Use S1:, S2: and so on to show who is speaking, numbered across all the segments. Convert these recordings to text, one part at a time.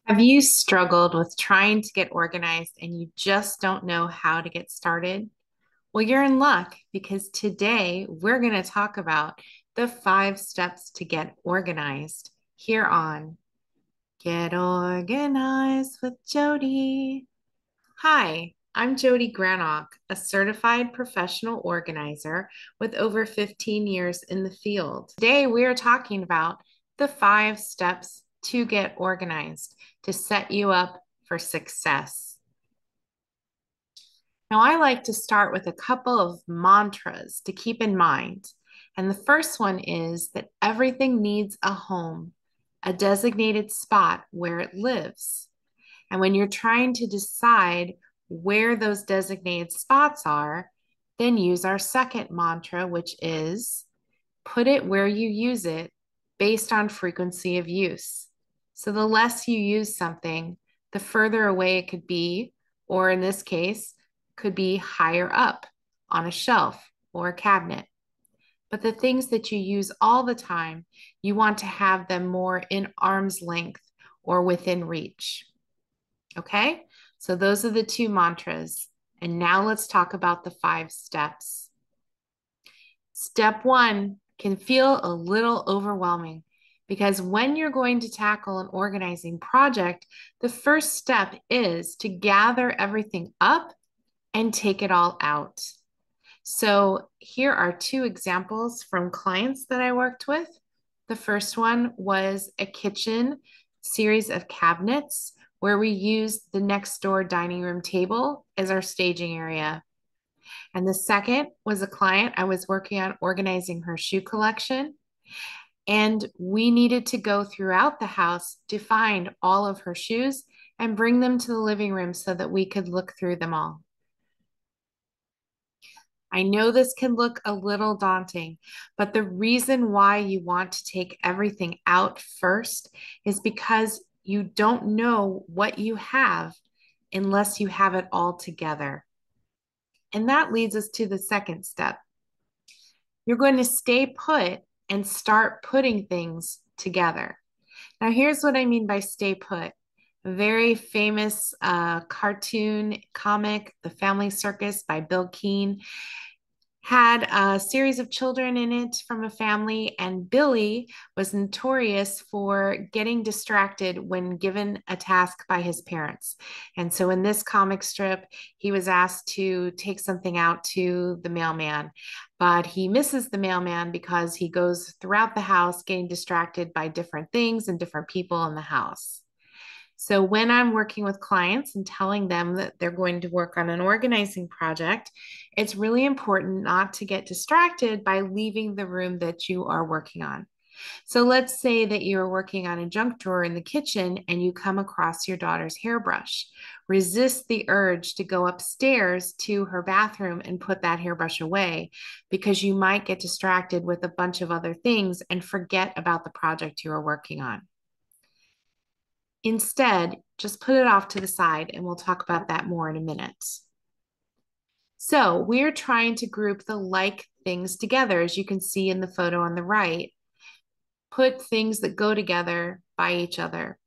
S1: Have you struggled with trying to get organized and you just don't know how to get started? Well, you're in luck because today we're going to talk about the 5 steps to get organized here on Get Organized with Jodi. Hi, I'm Jodi Granock, a certified professional organizer with over 15 years in the field. Today, we are talking about the 5 steps to get organized to set you up for success. Now, I like to start with a couple of mantras to keep in mind. And the first one is that everything needs a home, a designated spot where it lives. And when you're trying to decide where those designated spots are, then use our second mantra, which is put it where you use it based on frequency of use. So the less you use something, the further away it could be, or in this case, could be higher up on a shelf or a cabinet. But the things that you use all the time, you want to have them more in arm's length or within reach. Okay, so those are the 2 mantras. And now let's talk about the 5 steps. Step 1 can feel a little overwhelming because when you're going to tackle an organizing project, the first step is to gather everything up and take it all out. So here are 2 examples from clients that I worked with. The first one was a kitchen series of cabinets where we used the next door dining room table as our staging area. And the second was a client I was working on organizing her shoe collection. And we needed to go throughout the house to find all of her shoes and bring them to the living room so that we could look through them all. I know this can look a little daunting, but the reason why you want to take everything out first is because you don't know what you have unless you have it all together. And that leads us to the second step. You're going to stay put and start putting things together. Now, here's what I mean by stay put. A very famous cartoon comic, The Family Circus by Bill Keane, had a series of children in it from a family, and Billy was notorious for getting distracted when given a task by his parents. And so in this comic strip, he was asked to take something out to the mailman, but he misses the mailman because he goes throughout the house getting distracted by different things and different people in the house. So when I'm working with clients and telling them that they're going to work on an organizing project, it's really important not to get distracted by leaving the room that you are working on. So let's say that you're working on a junk drawer in the kitchen and you come across your daughter's hairbrush. Resist the urge to go upstairs to her bathroom and put that hairbrush away because you might get distracted with a bunch of other things and forget about the project you are working on. Instead, just put it off to the side, and we'll talk about that more in a minute. So we're trying to group the like things together, as you can see in the photo on the right. Put things that go together by each other.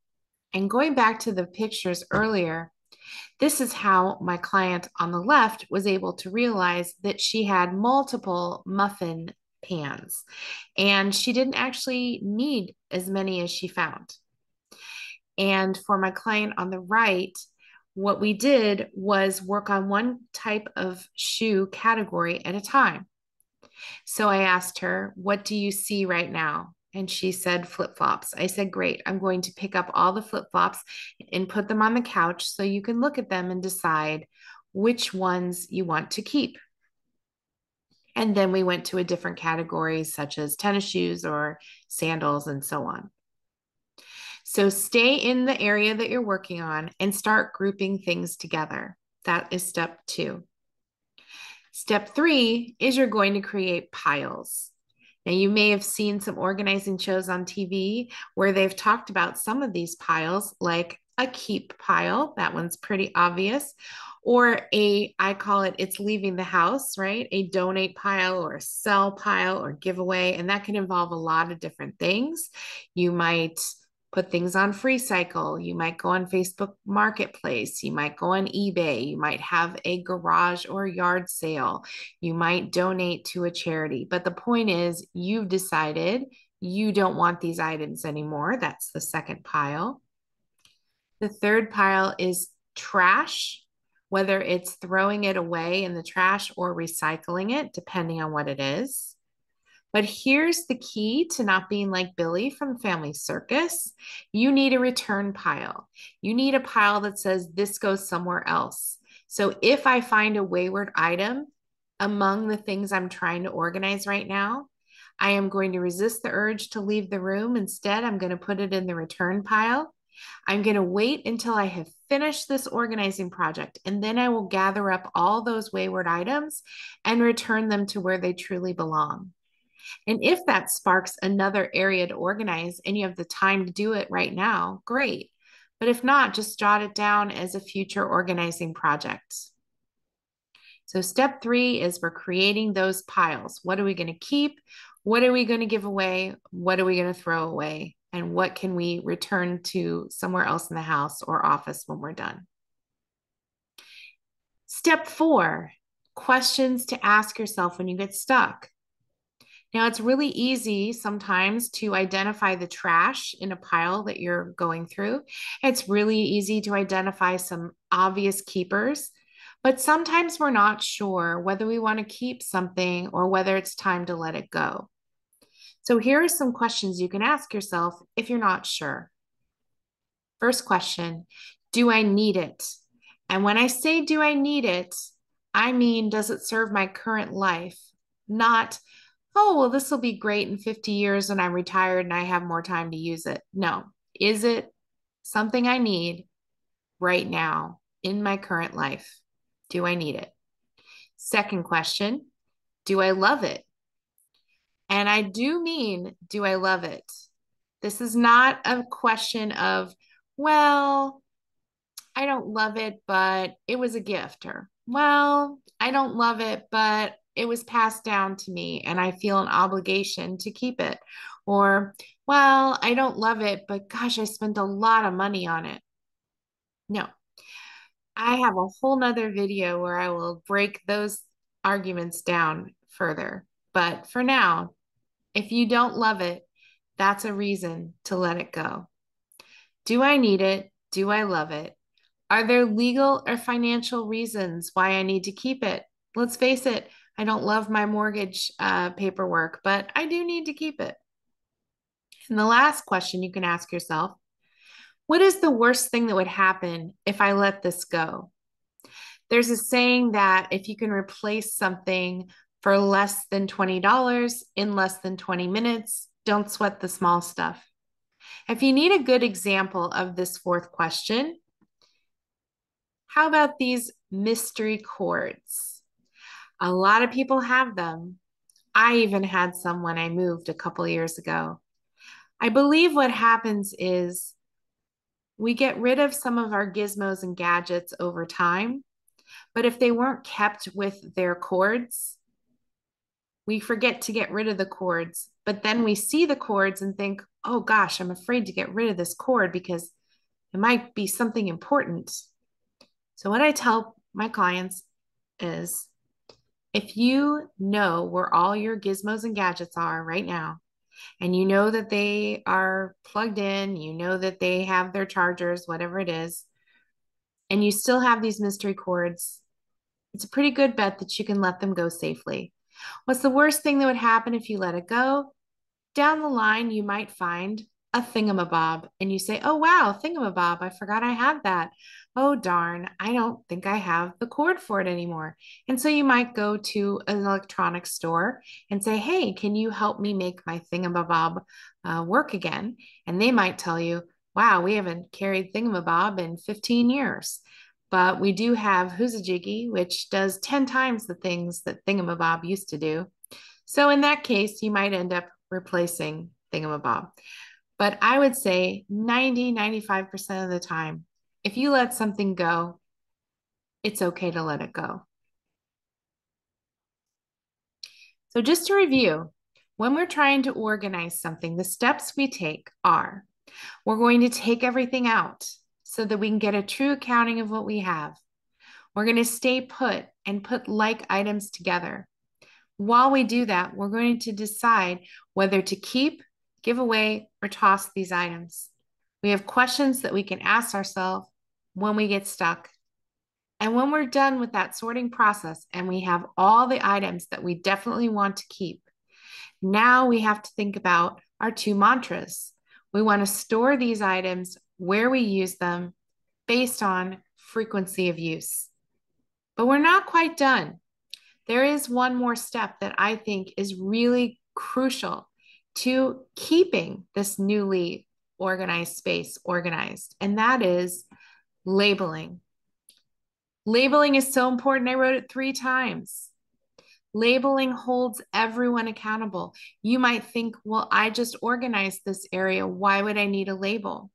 S1: And going back to the pictures earlier, this is how my client on the left was able to realize that she had multiple muffin pans, and she didn't actually need as many as she found. And for my client on the right, what we did was work on one type of shoe category at a time. So I asked her, "What do you see right now?" And she said, "Flip-flops." I said, "Great. I'm going to pick up all the flip-flops and put them on the couch so you can look at them and decide which ones you want to keep." And then we went to a different category, such as tennis shoes or sandals and so on. So stay in the area that you're working on and start grouping things together. That is step 2. Step 3 is you're going to create piles. Now, you may have seen some organizing shows on TV where they've talked about some of these piles, like a keep pile. That one's pretty obvious. Or I call it, it's leaving the house, right? A donate pile or a sell pile or giveaway. And that can involve a lot of different things. You might put things on free cycle. You might go on Facebook Marketplace. You might go on eBay. You might have a garage or yard sale. You might donate to a charity. But the point is, you've decided you don't want these items anymore. That's the second pile. The third pile is trash, whether it's throwing it away in the trash or recycling it, depending on what it is. But here's the key to not being like Billy from Family Circus. You need a return pile. You need a pile that says this goes somewhere else. So if I find a wayward item among the things I'm trying to organize right now, I am going to resist the urge to leave the room. Instead, I'm going to put it in the return pile. I'm going to wait until I have finished this organizing project, and then I will gather up all those wayward items and return them to where they truly belong. And if that sparks another area to organize and you have the time to do it right now, great. But if not, just jot it down as a future organizing project. So step 3 is we're creating those piles. What are we going to keep? What are we going to give away? What are we going to throw away? And what can we return to somewhere else in the house or office when we're done? Step 4, questions to ask yourself when you get stuck. Now, it's really easy sometimes to identify the trash in a pile that you're going through. It's really easy to identify some obvious keepers, but sometimes we're not sure whether we want to keep something or whether it's time to let it go. So here are some questions you can ask yourself if you're not sure. First question, do I need it? And when I say do I need it, I mean, does it serve my current life? Not, oh, well, this will be great in 50 years when I'm retired and I have more time to use it. No. Is it something I need right now in my current life? Do I need it? Second question, do I love it? And I do mean, do I love it? This is not a question of, well, I don't love it, but it was a gift, or, well, I don't love it, but it was passed down to me and I feel an obligation to keep it. Or, well, I don't love it, but gosh, I spent a lot of money on it. No, I have a whole nother video where I will break those arguments down further. But for now, if you don't love it, that's a reason to let it go. Do I need it? Do I love it? Are there legal or financial reasons why I need to keep it? Let's face it, I don't love my mortgage paperwork, but I do need to keep it. And the last question you can ask yourself, what is the worst thing that would happen if I let this go? There's a saying that if you can replace something for less than $20 in less than 20 minutes, don't sweat the small stuff. If you need a good example of this fourth question, how about these mystery cords? A lot of people have them. I even had some when I moved a couple years ago. I believe what happens is we get rid of some of our gizmos and gadgets over time, but if they weren't kept with their cords, we forget to get rid of the cords. But then we see the cords and think, oh gosh, I'm afraid to get rid of this cord because it might be something important. So what I tell my clients is, if you know where all your gizmos and gadgets are right now, and you know that they are plugged in, you know that they have their chargers, whatever it is, and you still have these mystery cords, it's a pretty good bet that you can let them go safely. What's the worst thing that would happen if you let it go? Down the line, you might find a thingamabob and you say, oh, wow, thingamabob, I forgot I had that. Oh, darn, I don't think I have the cord for it anymore. And so you might go to an electronics store and say, hey, can you help me make my thingamabob work again? And they might tell you, wow, we haven't carried thingamabob in 15 years. But we do have Hoozajiggy, which does 10 times the things that thingamabob used to do. So in that case, you might end up replacing thingamabob. But I would say 90–95% of the time, if you let something go, it's okay to let it go. So just to review, when we're trying to organize something, the steps we take are We're going to take everything out so that we can get a true accounting of what we have. We're going to stay put and put like items together. While we do that, we're going to decide whether to keep, give away, or toss these items. We have questions that we can ask ourselves when we get stuck. And when we're done with that sorting process and we have all the items that we definitely want to keep, now we have to think about our two mantras. We want to store these items where we use them based on frequency of use. But we're not quite done. There is one more step that I think is really crucial to keeping this newly organized space organized, and that is labeling. Labeling is so important. I wrote it 3 times. Labeling holds everyone accountable. You might think, well, I just organized this area. Why would I need a label?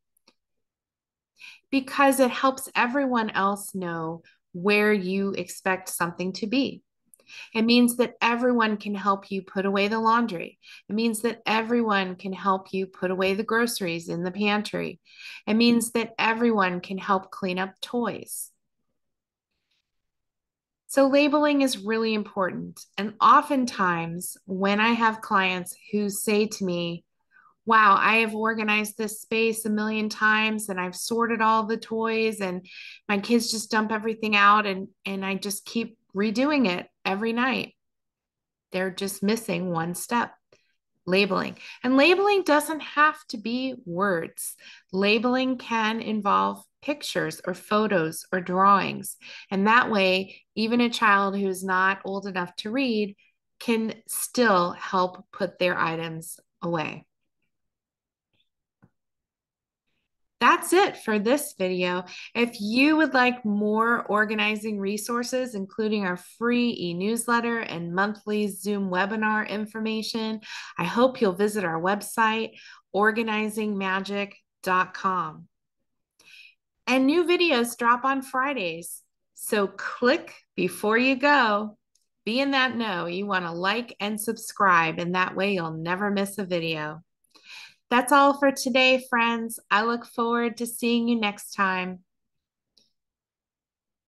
S1: Because it helps everyone else know where you expect something to be. It means that everyone can help you put away the laundry. It means that everyone can help you put away the groceries in the pantry. It means that everyone can help clean up toys. So labeling is really important. And oftentimes when I have clients who say to me, wow, I have organized this space a million times and I've sorted all the toys and my kids just dump everything out and I just keep redoing it every night. They're just missing one step, labeling. And labeling doesn't have to be words. Labeling can involve pictures or photos or drawings. And that way, even a child who's not old enough to read can still help put their items away. That's it for this video. If you would like more organizing resources, including our free e-newsletter and monthly Zoom webinar information, I hope you'll visit our website, organizingmagic.com. And new videos drop on Fridays. So click before you go. Be in that know. You want to like and subscribe, and that way you'll never miss a video. That's all for today, friends. I look forward to seeing you next time.